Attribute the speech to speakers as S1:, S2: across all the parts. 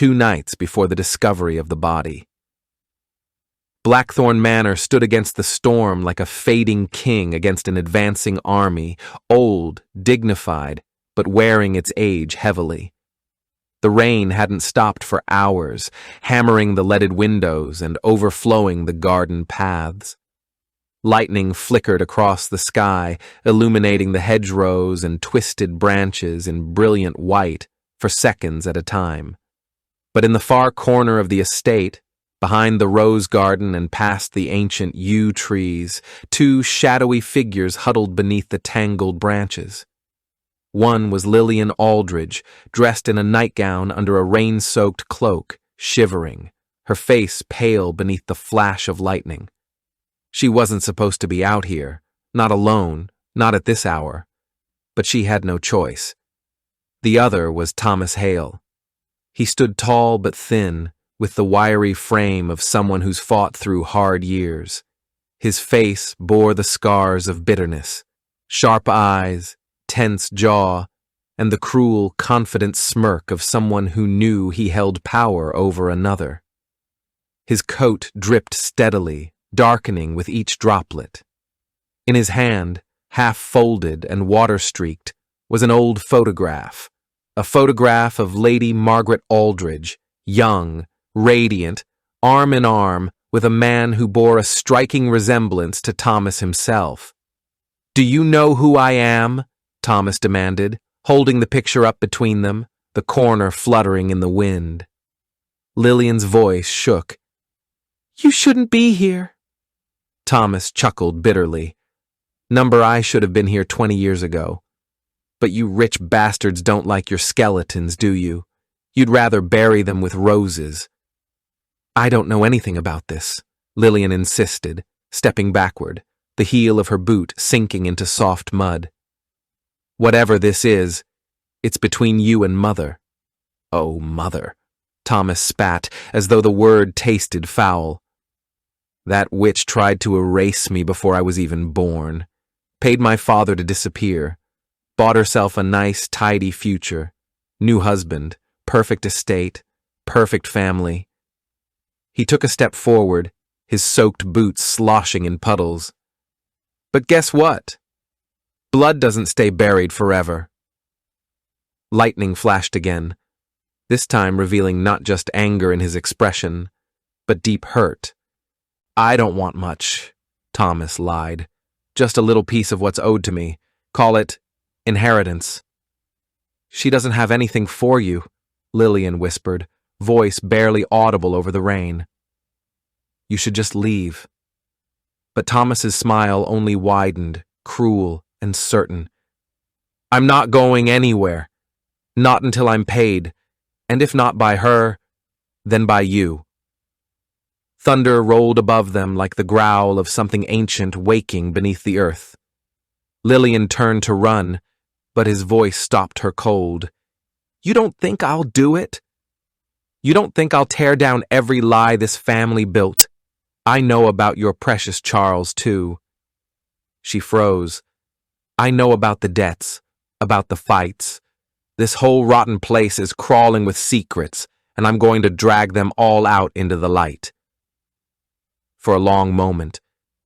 S1: 2 nights before the discovery of the body. Blackthorn Manor stood against the storm like a fading king against an advancing army, old, dignified, but wearing its age heavily. The rain hadn't stopped for hours, hammering the leaded windows and overflowing the garden paths. Lightning flickered across the sky, illuminating the hedgerows and twisted branches in brilliant white for seconds at a time. But in the far corner of the estate, behind the rose garden and past the ancient yew trees, 2 shadowy figures huddled beneath the tangled branches. One was Lillian Aldridge, dressed in a nightgown under a rain-soaked cloak, shivering, her face pale beneath the flash of lightning. She wasn't supposed to be out here, not alone, not at this hour, but she had no choice. The other was Thomas Hale. He stood tall but thin, with the wiry frame of someone who's fought through hard years. His face bore the scars of bitterness, sharp eyes, tense jaw, and the cruel, confident smirk of someone who knew he held power over another. His coat dripped steadily, darkening with each droplet. In his hand, half folded and water-streaked, was an old photograph, a photograph of Lady Margaret Aldridge, young, radiant, arm in arm with a man who bore a striking resemblance to Thomas himself. "Do you know who I am?" Thomas demanded, holding the picture up between them, the corner fluttering in the wind. Lillian's voice shook. "You shouldn't be here." Thomas chuckled bitterly. "Number I should have been here 20 years ago. But you rich bastards don't like your skeletons, do you? You'd rather bury them with roses." "I don't know anything about this," Lillian insisted, stepping backward, the heel of her boot sinking into soft mud. "Whatever this is, it's between you and Mother." "Oh, Mother," Thomas spat, as though the word tasted foul. "That witch tried to erase me before I was even born, paid my father to disappear, bought herself a nice, tidy future, new husband, perfect estate, perfect family." He took a step forward, his soaked boots sloshing in puddles. "But guess what? Blood doesn't stay buried forever." Lightning flashed again, this time revealing not just anger in his expression, but deep hurt. "I don't want much," Thomas lied. "Just a little piece of what's owed to me. Call it inheritance." "She doesn't have anything for you," Lillian whispered, voice barely audible over the rain. "You should just leave." But Thomas's smile only widened, cruel and certain. "I'm not going anywhere. Not until I'm paid, and if not by her, then by you." Thunder rolled above them like the growl of something ancient waking beneath the earth. Lillian turned to run, but his voice stopped her cold. "You don't think I'll do it? You don't think I'll tear down every lie this family built? I know about your precious Charles, too." She froze. "I know about the debts, about the fights. This whole rotten place is crawling with secrets, and I'm going to drag them all out into the light." For a long moment,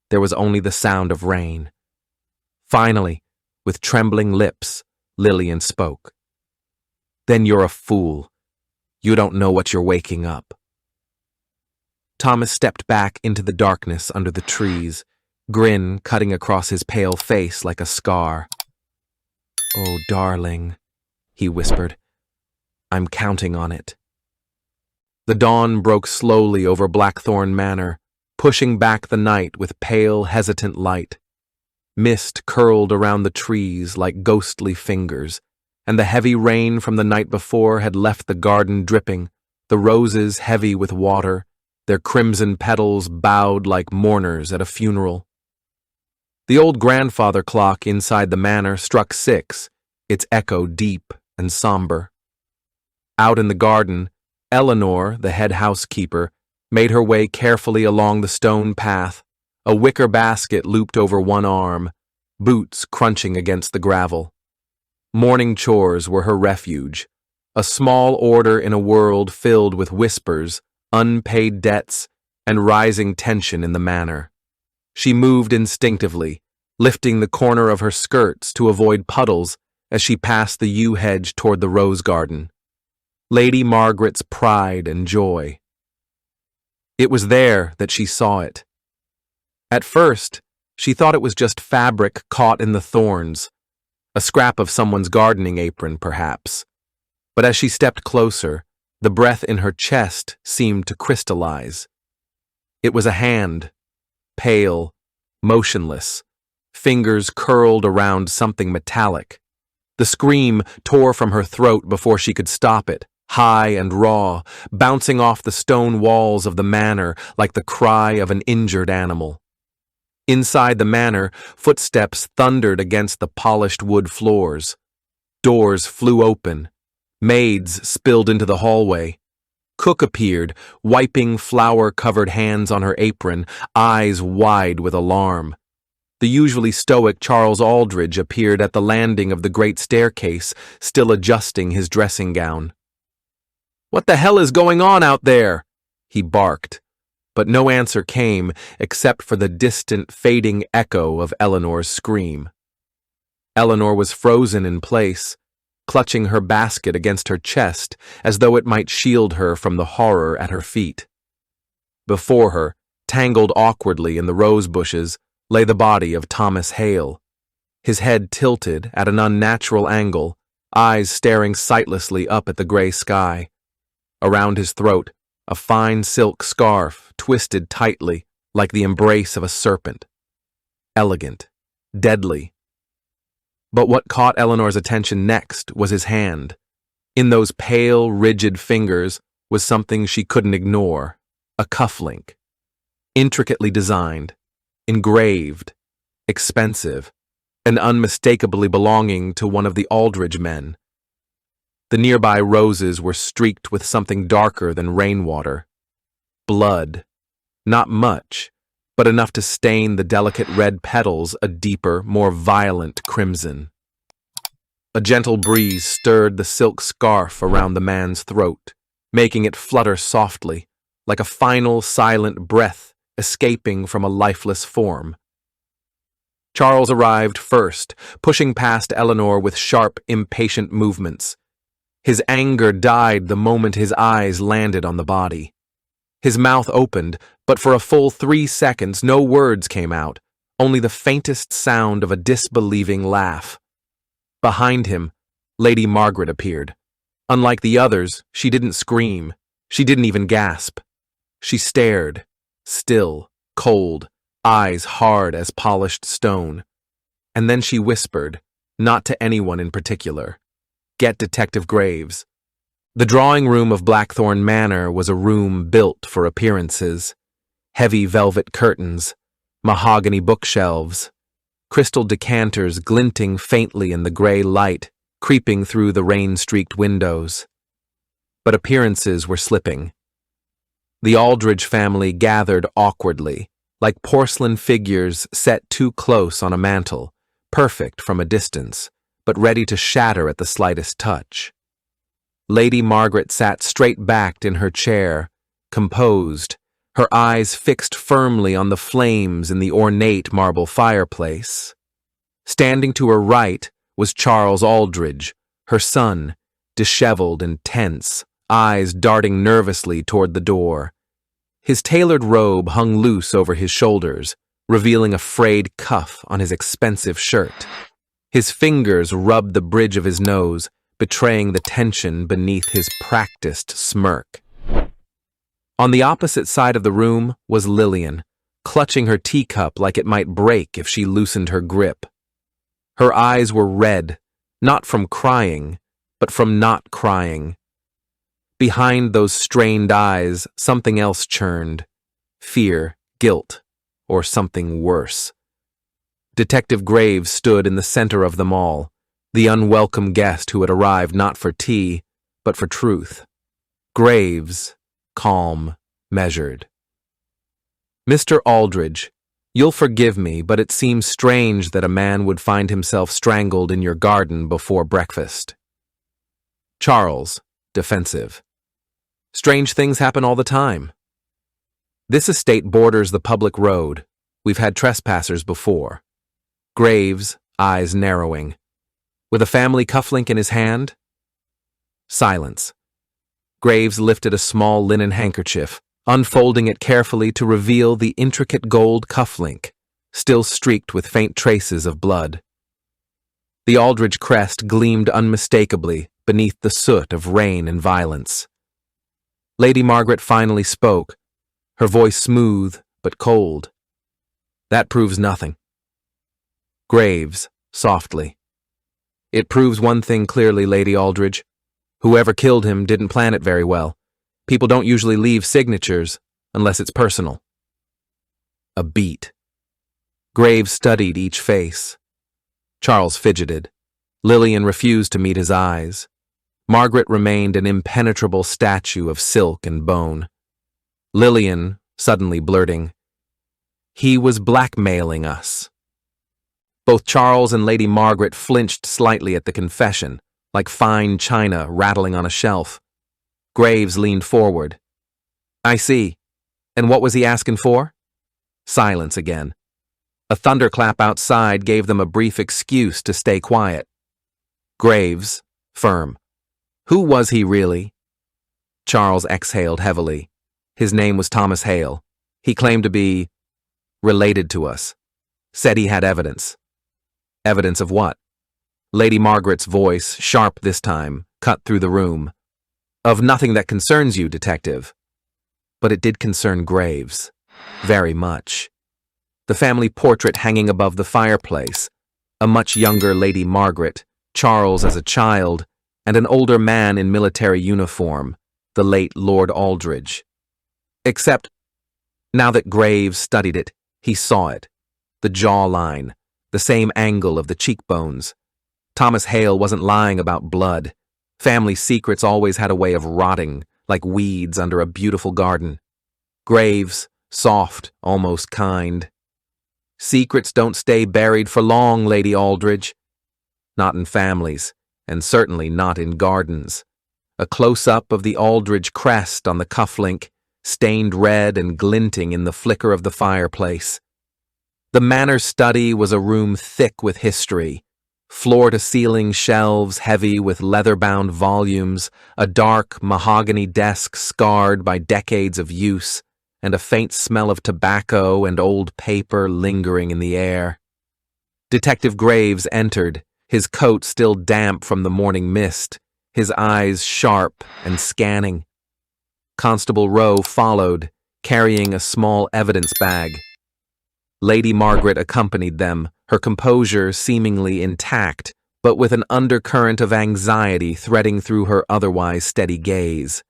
S1: there was only the sound of rain. Finally, with trembling lips, Lillian spoke. "Then you're a fool. You don't know what you're waking up." Thomas stepped back into the darkness under the trees, grin cutting across his pale face like a scar. "Oh, darling," he whispered. "I'm counting on it." The dawn broke slowly over Blackthorn Manor, pushing back the night with pale, hesitant light. Mist curled around the trees like ghostly fingers, and the heavy rain from the night before had left the garden dripping, the roses heavy with water, their crimson petals bowed like mourners at a funeral. The old grandfather clock inside the manor struck 6, its echo deep and somber. Out in the garden, Eleanor, the head housekeeper, made her way carefully along the stone path, a wicker basket looped over one arm, boots crunching against the gravel. Morning chores were her refuge, a small order in a world filled with whispers, unpaid debts, and rising tension in the manor. She moved instinctively, lifting the corner of her skirts to avoid puddles as she passed the yew hedge toward the rose garden. Lady Margaret's pride and joy. It was there that she saw it. At first, she thought it was just fabric caught in the thorns, a scrap of someone's gardening apron, perhaps. But as she stepped closer, the breath in her chest seemed to crystallize. It was a hand, pale, motionless, fingers curled around something metallic. The scream tore from her throat before she could stop it, high and raw, bouncing off the stone walls of the manor like the cry of an injured animal. Inside the manor, footsteps thundered against the polished wood floors. Doors flew open. Maids spilled into the hallway. Cook appeared, wiping flour-covered hands on her apron, eyes wide with alarm. The usually stoic Charles Aldridge appeared at the landing of the great staircase, still adjusting his dressing gown. "What the hell is going on out there?" he barked, but no answer came except for the distant, fading echo of Eleanor's scream. Eleanor was frozen in place, clutching her basket against her chest as though it might shield her from the horror at her feet. Before her, tangled awkwardly in the rose bushes, lay the body of Thomas Hale, his head tilted at an unnatural angle, eyes staring sightlessly up at the gray sky. Around his throat, a fine silk scarf twisted tightly like the embrace of a serpent. Elegant, deadly. But what caught Eleanor's attention next was his hand. In those pale, rigid fingers was something she couldn't ignore, a cufflink. Intricately designed, engraved, expensive, and unmistakably belonging to one of the Aldridge men. The nearby roses were streaked with something darker than rainwater. Blood. Not much, but enough to stain the delicate red petals a deeper, more violent crimson. A gentle breeze stirred the silk scarf around the man's throat, making it flutter softly, like a final silent breath escaping from a lifeless form. Charles arrived first, pushing past Eleanor with sharp, impatient movements. His anger died the moment his eyes landed on the body. His mouth opened, but for a full 3 seconds no words came out, only the faintest sound of a disbelieving laugh. Behind him, Lady Margaret appeared. Unlike the others, she didn't scream. She didn't even gasp. She stared, still, cold, eyes hard as polished stone. And then she whispered, not to anyone in particular, "Get Detective Graves." The drawing room of Blackthorn Manor was a room built for appearances. Heavy velvet curtains, mahogany bookshelves, crystal decanters glinting faintly in the gray light creeping through the rain-streaked windows. But appearances were slipping. The Aldridge family gathered awkwardly, like porcelain figures set too close on a mantel, perfect from a distance, but ready to shatter at the slightest touch. Lady Margaret sat straight-backed in her chair, composed, her eyes fixed firmly on the flames in the ornate marble fireplace. Standing to her right was Charles Aldridge, her son, disheveled and tense, eyes darting nervously toward the door. His tailored robe hung loose over his shoulders, revealing a frayed cuff on his expensive shirt. His fingers rubbed the bridge of his nose, betraying the tension beneath his practiced smirk. On the opposite side of the room was Lillian, clutching her teacup like it might break if she loosened her grip. Her eyes were red, not from crying, but from not crying. Behind those strained eyes, something else churned. Fear, guilt, or something worse. Detective Graves stood in the center of them all, the unwelcome guest who had arrived not for tea, but for truth. Graves, calm, measured. "Mr. Aldridge, you'll forgive me, but it seems strange that a man would find himself strangled in your garden before breakfast." "Charles," defensive. Strange things happen all the time. This estate borders the public road. We've had trespassers before. Graves, eyes narrowing. With a family cufflink in his hand? Silence. Graves lifted a small linen handkerchief, unfolding it carefully to reveal the intricate gold cufflink, still streaked with faint traces of blood. The Aldridge crest gleamed unmistakably beneath the soot of rain and violence. Lady Margaret finally spoke, her voice smooth but cold. That proves nothing. Graves, softly. It proves one thing clearly, Lady Aldridge. Whoever killed him didn't plan it very well. People don't usually leave signatures unless it's personal. A beat. Graves studied each face. Charles fidgeted. Lillian refused to meet his eyes. Margaret remained an impenetrable statue of silk and bone. Lillian, suddenly blurting, "He was blackmailing us." Both Charles and Lady Margaret flinched slightly at the confession, like fine china rattling on a shelf. Graves leaned forward. "I see. And what was he asking for?" Silence again. A thunderclap outside gave them a brief excuse to stay quiet. Graves, firm. "Who was he really?" Charles exhaled heavily. His name was Thomas Hale. He claimed to be related to us. Said he had evidence. Evidence of what? Lady Margaret's voice, sharp this time, cut through the room. "Of nothing that concerns you, Detective." But it did concern Graves. Very much. The family portrait hanging above the fireplace. A much younger Lady Margaret, Charles as a child, and an older man in military uniform, the late Lord Aldridge. Except, now that Graves studied it, he saw it. The jawline, the same angle of the cheekbones. Thomas Hale wasn't lying about blood. Family secrets always had a way of rotting, like weeds under a beautiful garden. Graves, soft, almost kind. Secrets don't stay buried for long, Lady Aldridge. Not in families, and certainly not in gardens. A close-up of the Aldridge crest on the cufflink, stained red and glinting in the flicker of the fireplace. The Manor study was a room thick with history. Floor-to-ceiling shelves heavy with leather-bound volumes, a dark mahogany desk scarred by decades of use, and a faint smell of tobacco and old paper lingering in the air. Detective Graves entered, his coat still damp from the morning mist, his eyes sharp and scanning. Constable Rowe followed, carrying a small evidence bag. Lady Margaret accompanied them, her composure seemingly intact, but with an undercurrent of anxiety threading through her otherwise steady gaze.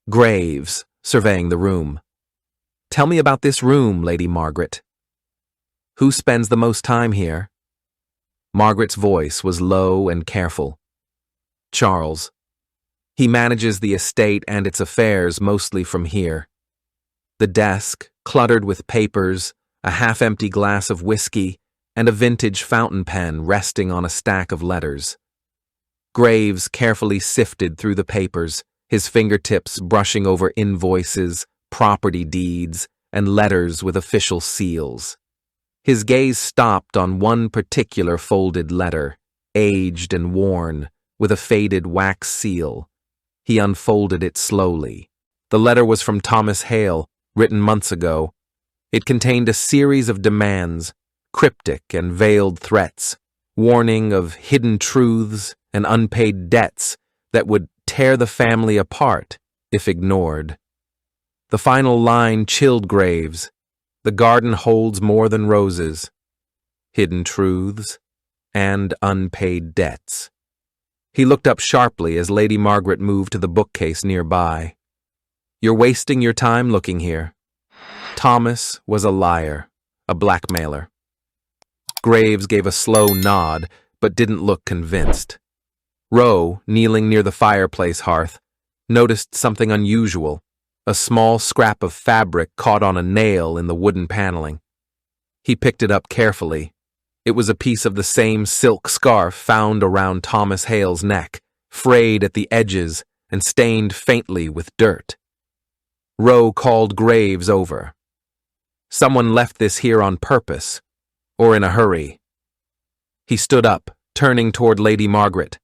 S1: Graves, surveying the room. "Tell me about this room, Lady Margaret." "Who spends the most time here?" Margaret's voice was low and careful. "Charles. He manages the estate and its affairs mostly from here." The desk, cluttered with papers, a half-empty glass of whiskey, and a vintage fountain pen resting on a stack of letters. Graves carefully sifted through the papers, his fingertips brushing over invoices, property deeds, and letters with official seals. His gaze stopped on one particular folded letter, aged and worn, with a faded wax seal. He unfolded it slowly. The letter was from Thomas Hale, written months ago. It contained a series of demands, cryptic and veiled threats, warning of hidden truths and unpaid debts that would tear the family apart if ignored. The final line chilled Graves. "The garden holds more than roses. Hidden truths and unpaid debts." He looked up sharply as Lady Margaret moved to the bookcase nearby. "You're wasting your time looking here. Thomas was a liar, a blackmailer." Graves gave a slow nod, but didn't look convinced. Rowe, kneeling near the fireplace hearth, noticed something unusual, a small scrap of fabric caught on a nail in the wooden paneling. He picked it up carefully. It was a piece of the same silk scarf found around Thomas Hale's neck, frayed at the edges and stained faintly with dirt. Rowe called Graves over. Someone left this here on purpose, or in a hurry. He stood up, turning toward Lady Margaret.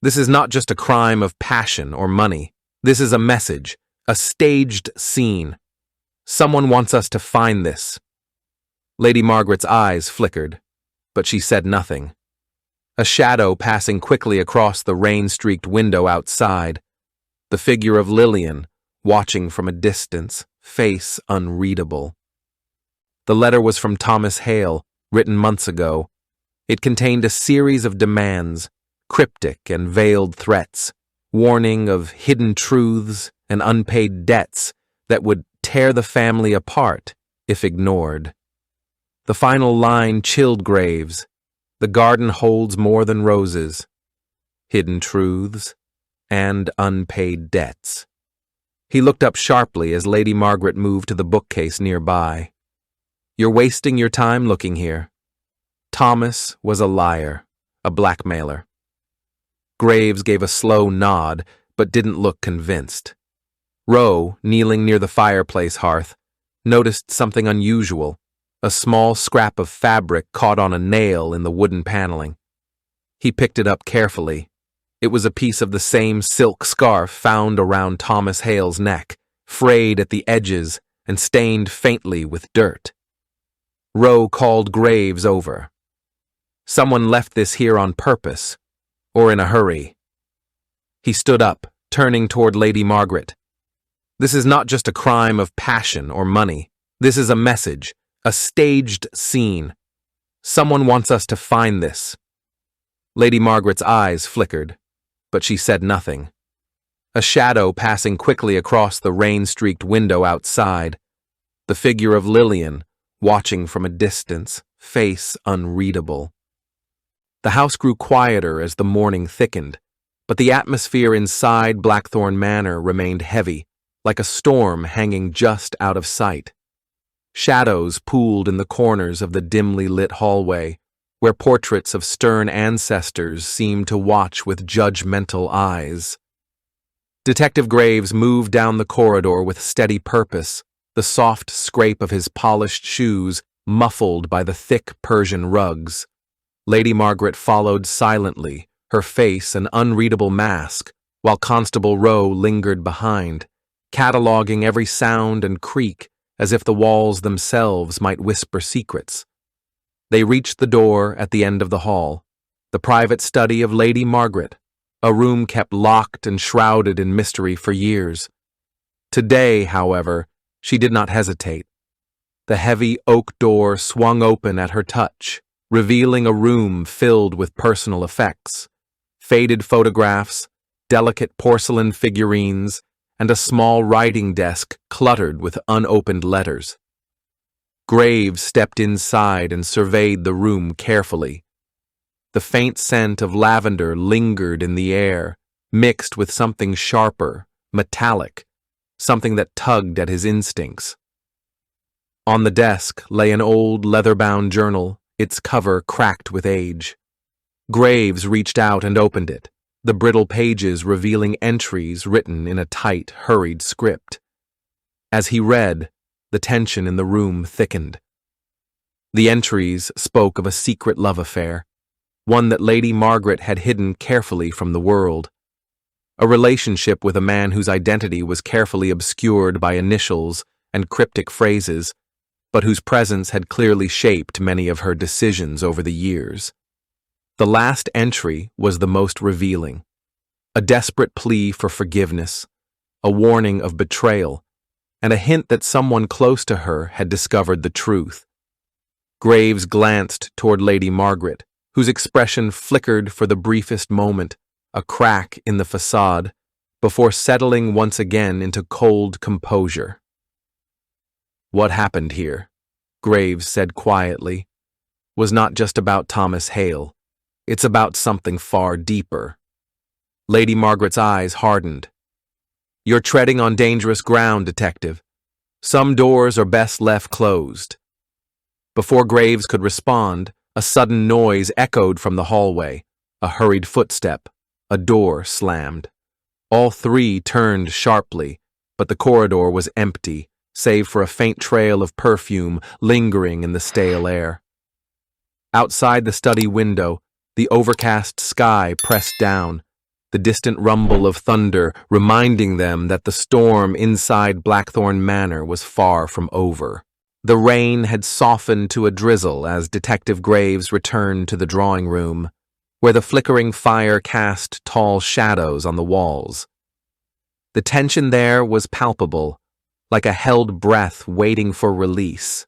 S1: This is not just a crime of passion or money. This is a message, a staged scene. Someone wants us to find this. Lady Margaret's eyes flickered, but she said nothing. A shadow passing quickly across the rain-streaked window outside. The figure of Lillian, watching from a distance, face unreadable. The letter was from Thomas Hale, written months ago. It contained a series of demands, cryptic and veiled threats, warning of hidden truths and unpaid debts that would tear the family apart if ignored. The final line chilled Graves. The garden holds more than roses, hidden truths, and unpaid debts. He looked up sharply as Lady Margaret moved to the bookcase nearby. You're wasting your time looking here. Thomas was a liar, a blackmailer. Graves gave a slow nod, but didn't look convinced. Rowe, kneeling near the fireplace hearth, noticed something unusual. A small scrap of fabric caught on a nail in the wooden paneling. He picked it up carefully. It was a piece of the same silk scarf found around Thomas Hale's neck, frayed at the edges and stained faintly with dirt. Rowe called Graves over. Someone left this here on purpose, or in a hurry. He stood up, turning toward Lady Margaret. This is not just a crime of passion or money. This is a message, a staged scene. Someone wants us to find this. Lady Margaret's eyes flickered, but she said nothing. A shadow passing quickly across the rain-streaked window outside. The figure of Lillian, watching from a distance, face unreadable. The house grew quieter as the morning thickened, but the atmosphere inside Blackthorn Manor remained heavy, like a storm hanging just out of sight. Shadows pooled in the corners of the dimly lit hallway, where portraits of stern ancestors seemed to watch with judgmental eyes. Detective Graves moved down the corridor with steady purpose, the soft scrape of his polished shoes muffled by the thick Persian rugs. Lady Margaret followed silently, her face an unreadable mask, while Constable Rowe lingered behind, cataloging every sound and creak as if the walls themselves might whisper secrets. They reached the door at the end of the hall, the private study of Lady Margaret, a room kept locked and shrouded in mystery for years. Today, however, she did not hesitate. The heavy oak door swung open at her touch, revealing a room filled with personal effects, faded photographs, delicate porcelain figurines, and a small writing desk cluttered with unopened letters. Graves stepped inside and surveyed the room carefully. The faint scent of lavender lingered in the air, mixed with something sharper, metallic, something that tugged at his instincts. On the desk lay an old leather-bound journal, its cover cracked with age. Graves reached out and opened it, the brittle pages revealing entries written in a tight, hurried script. As he read, the tension in the room thickened. The entries spoke of a secret love affair, one that Lady Margaret had hidden carefully from the world. A relationship with a man whose identity was carefully obscured by initials and cryptic phrases, but whose presence had clearly shaped many of her decisions over the years. The last entry was the most revealing, a desperate plea for forgiveness, a warning of betrayal, and a hint that someone close to her had discovered the truth. Graves glanced toward Lady Margaret, whose expression flickered for the briefest moment, a crack in the facade, before settling once again into cold composure. What happened here, Graves said quietly, was not just about Thomas Hale. It's about something far deeper. Lady Margaret's eyes hardened. You're treading on dangerous ground, Detective. Some doors are best left closed. Before Graves could respond, a sudden noise echoed from the hallway, a hurried footstep, a door slammed. All three turned sharply, but the corridor was empty, save for a faint trail of perfume lingering in the stale air. Outside the study window, the overcast sky pressed down, the distant rumble of thunder reminding them that the storm inside Blackthorn Manor was far from over. The rain had softened to a drizzle as Detective Graves returned to the drawing room, where the flickering fire cast tall shadows on the walls. The tension there was palpable, like a held breath waiting for release.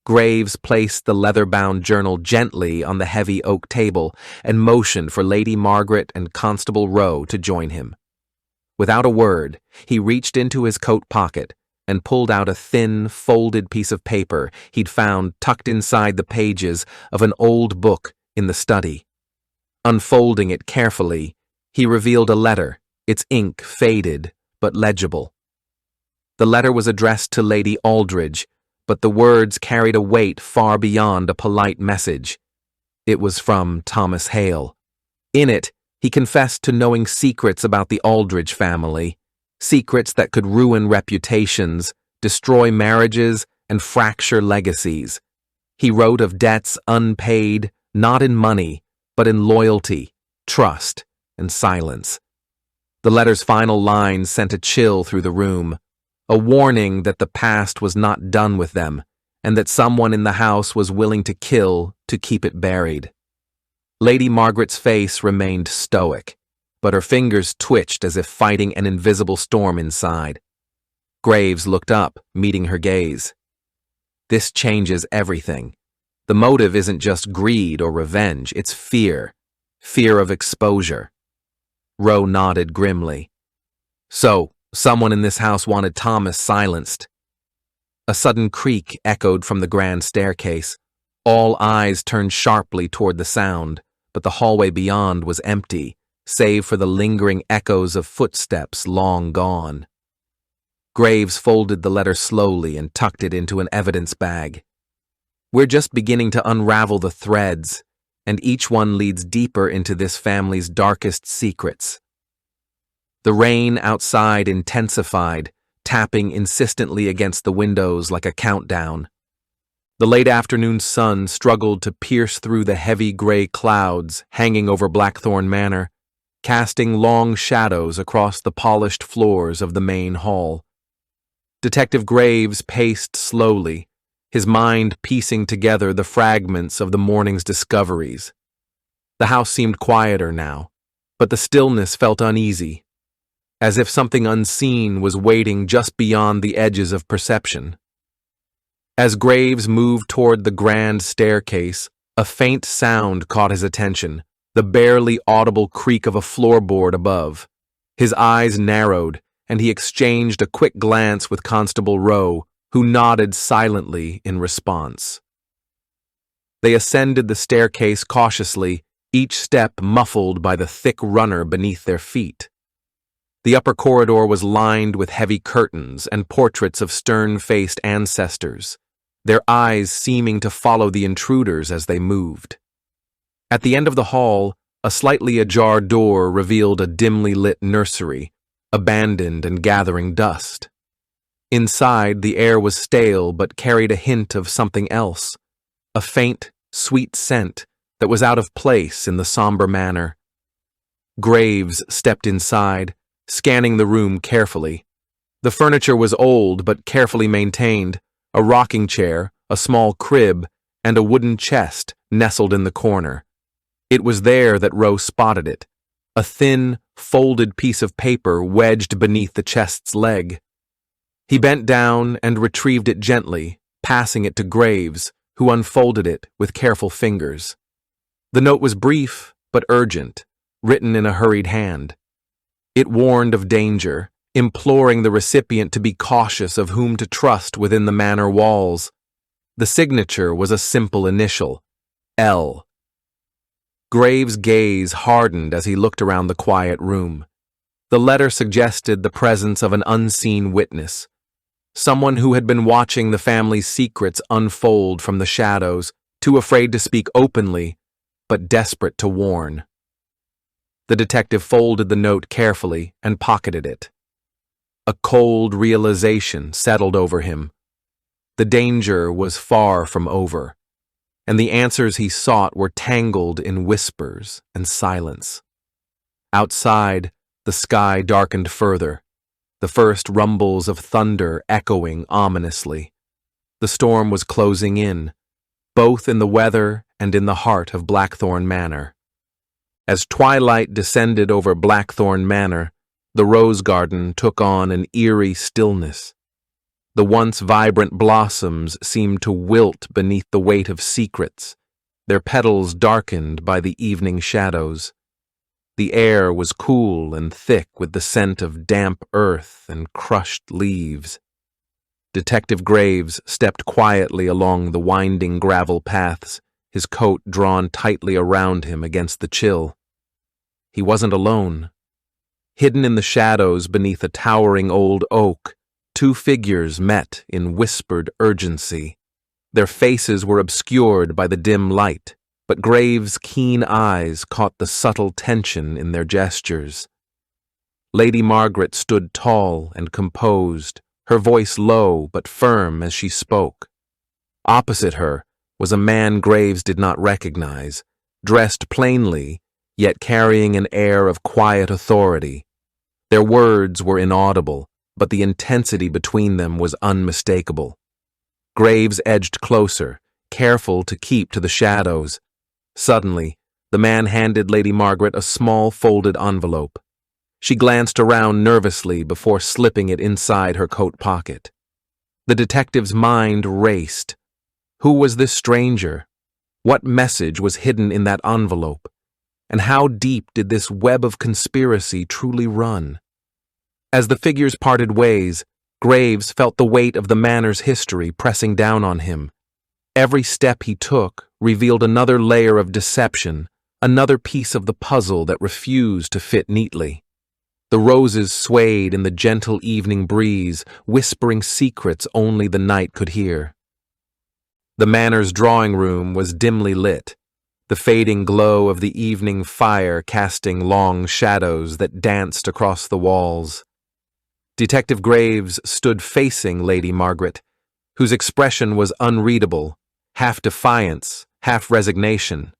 S1: Graves placed the leather-bound journal gently on the heavy oak table and motioned for Lady Margaret and Constable Rowe to join him. Without a word, he reached into his coat pocket and pulled out a thin, folded piece of paper he'd found tucked inside the pages of an old book in the study. Unfolding it carefully, he revealed a letter, its ink faded but legible. The letter was addressed to Lady Aldridge, but the words carried a weight far beyond a polite message. It was from Thomas Hale. In it, he confessed to knowing secrets about the Aldridge family, secrets that could ruin reputations, destroy marriages, and fracture legacies. He wrote of debts unpaid, not in money, but in loyalty, trust, and silence. The letter's final lines sent a chill through the room, a warning that the past was not done with them, and that someone in the house was willing to kill to keep it buried. Lady Margaret's face remained stoic, but her fingers twitched as if fighting an invisible storm inside. Graves looked up, meeting her gaze. This changes everything. The motive isn't just greed or revenge, it's fear. Fear of exposure. Rowe nodded grimly. So, someone in this house wanted Thomas silenced. A sudden creak echoed from the grand staircase. All eyes turned sharply toward the sound, but the hallway beyond was empty, save for the lingering echoes of footsteps long gone. Graves folded the letter slowly and tucked it into an evidence bag. We're just beginning to unravel the threads, and each one leads deeper into this family's darkest secrets. The rain outside intensified, tapping insistently against the windows like a countdown. The late afternoon sun struggled to pierce through the heavy gray clouds hanging over Blackthorn Manor, casting long shadows across the polished floors of the main hall. Detective Graves paced slowly, his mind piecing together the fragments of the morning's discoveries. The house seemed quieter now, but the stillness felt uneasy, as if something unseen was waiting just beyond the edges of perception. As Graves moved toward the grand staircase, a faint sound caught his attention, the barely audible creak of a floorboard above. His eyes narrowed, and he exchanged a quick glance with Constable Rowe, who nodded silently in response. They ascended the staircase cautiously, each step muffled by the thick runner beneath their feet. The upper corridor was lined with heavy curtains and portraits of stern-faced ancestors, their eyes seeming to follow the intruders as they moved. At the end of the hall, a slightly ajar door revealed a dimly lit nursery, abandoned and gathering dust. Inside, the air was stale but carried a hint of something else, a faint, sweet scent that was out of place in the somber manor. Graves stepped inside, scanning the room carefully. The furniture was old but carefully maintained, a rocking chair, a small crib, and a wooden chest nestled in the corner. It was there that Rowe spotted it, a thin, folded piece of paper wedged beneath the chest's leg. He bent down and retrieved it gently, passing it to Graves, who unfolded it with careful fingers. The note was brief but urgent, written in a hurried hand. It warned of danger, imploring the recipient to be cautious of whom to trust within the manor walls. The signature was a simple initial, L. Graves' gaze hardened as he looked around the quiet room. The letter suggested the presence of an unseen witness, someone who had been watching the family's secrets unfold from the shadows, too afraid to speak openly, but desperate to warn. The detective folded the note carefully and pocketed it. A cold realization settled over him. The danger was far from over, and the answers he sought were tangled in whispers and silence. Outside, the sky darkened further, the first rumbles of thunder echoing ominously. The storm was closing in, both in the weather and in the heart of Blackthorn Manor. As twilight descended over Blackthorn Manor, the rose garden took on an eerie stillness. The once vibrant blossoms seemed to wilt beneath the weight of secrets, their petals darkened by the evening shadows. The air was cool and thick with the scent of damp earth and crushed leaves. Detective Graves stepped quietly along the winding gravel paths, his coat drawn tightly around him against the chill. He wasn't alone. Hidden in the shadows beneath a towering old oak, two figures met in whispered urgency. Their faces were obscured by the dim light, but Graves' keen eyes caught the subtle tension in their gestures. Lady Margaret stood tall and composed, her voice low but firm as she spoke. Opposite her was a man Graves did not recognize, dressed plainly, yet carrying an air of quiet authority. Their words were inaudible, but the intensity between them was unmistakable. Graves edged closer, careful to keep to the shadows. Suddenly, the man handed Lady Margaret a small folded envelope. She glanced around nervously before slipping it inside her coat pocket. The detective's mind raced. Who was this stranger? What message was hidden in that envelope? And how deep did this web of conspiracy truly run? As the figures parted ways, Graves felt the weight of the manor's history pressing down on him. Every step he took revealed another layer of deception, another piece of the puzzle that refused to fit neatly. The roses swayed in the gentle evening breeze, whispering secrets only the night could hear. The manor's drawing room was dimly lit, the fading glow of the evening fire casting long shadows that danced across the walls. Detective Graves stood facing Lady Margaret, whose expression was unreadable, half defiance, half resignation.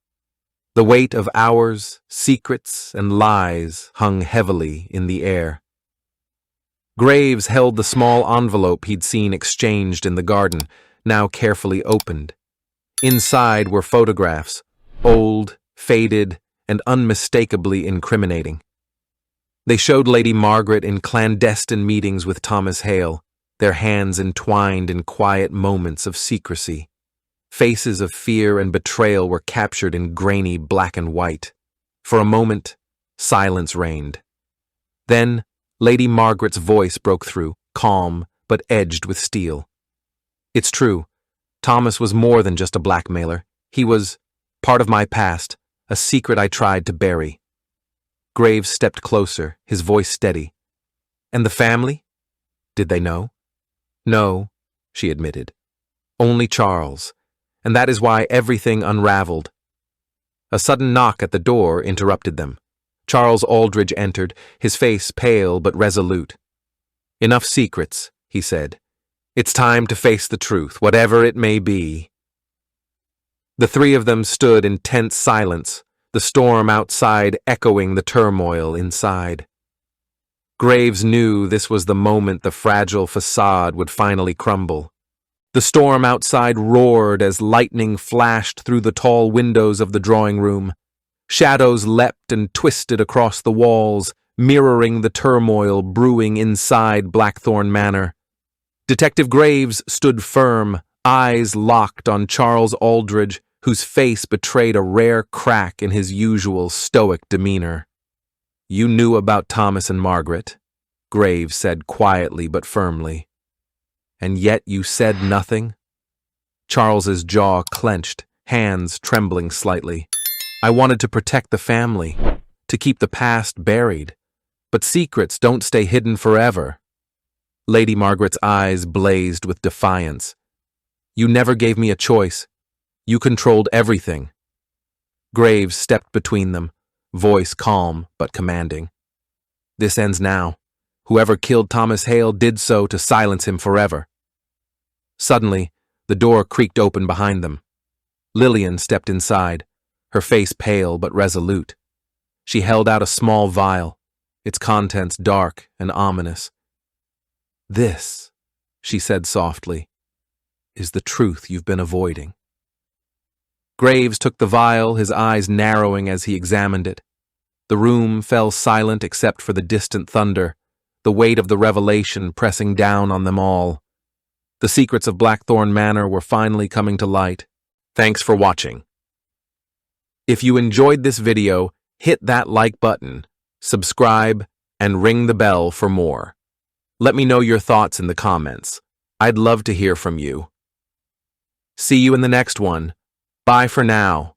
S1: The weight of hours, secrets, and lies hung heavily in the air. Graves held the small envelope he'd seen exchanged in the garden, now carefully opened. Inside were photographs, old, faded, and unmistakably incriminating. They showed Lady Margaret in clandestine meetings with Thomas Hale, their hands entwined in quiet moments of secrecy. Faces of fear and betrayal were captured in grainy black and white. For a moment, silence reigned. Then, Lady Margaret's voice broke through, calm but edged with steel. It's true, Thomas was more than just a blackmailer. He was part of my past, a secret I tried to bury. Graves stepped closer, his voice steady. And the family? Did they know? No, she admitted. Only Charles. And that is why everything unraveled. A sudden knock at the door interrupted them. Charles Aldridge entered, his face pale but resolute. Enough secrets, he said. It's time to face the truth, whatever it may be. The three of them stood in tense silence, the storm outside echoing the turmoil inside. Graves knew this was the moment the fragile facade would finally crumble. The storm outside roared as lightning flashed through the tall windows of the drawing room. Shadows leapt and twisted across the walls, mirroring the turmoil brewing inside Blackthorn Manor. Detective Graves stood firm, eyes locked on Charles Aldridge, whose face betrayed a rare crack in his usual stoic demeanor. You knew about Thomas and Margaret, Graves said quietly but firmly. And yet you said nothing? Charles's jaw clenched, hands trembling slightly. I wanted to protect the family, to keep the past buried. But secrets don't stay hidden forever. Lady Margaret's eyes blazed with defiance. You never gave me a choice. You controlled everything. Graves stepped between them, voice calm but commanding. This ends now. Whoever killed Thomas Hale did so to silence him forever. Suddenly, the door creaked open behind them. Lillian stepped inside, her face pale but resolute. She held out a small vial, its contents dark and ominous. "This," she said softly, "is the truth you've been avoiding." Graves took the vial, his eyes narrowing as he examined it. The room fell silent except for the distant thunder, the weight of the revelation pressing down on them all. The secrets of Blackthorn Manor were finally coming to light. Thanks for watching. If you enjoyed this video, hit that like button, subscribe, and ring the bell for more. Let me know your thoughts in the comments. I'd love to hear from you. See you in the next one. Bye for now.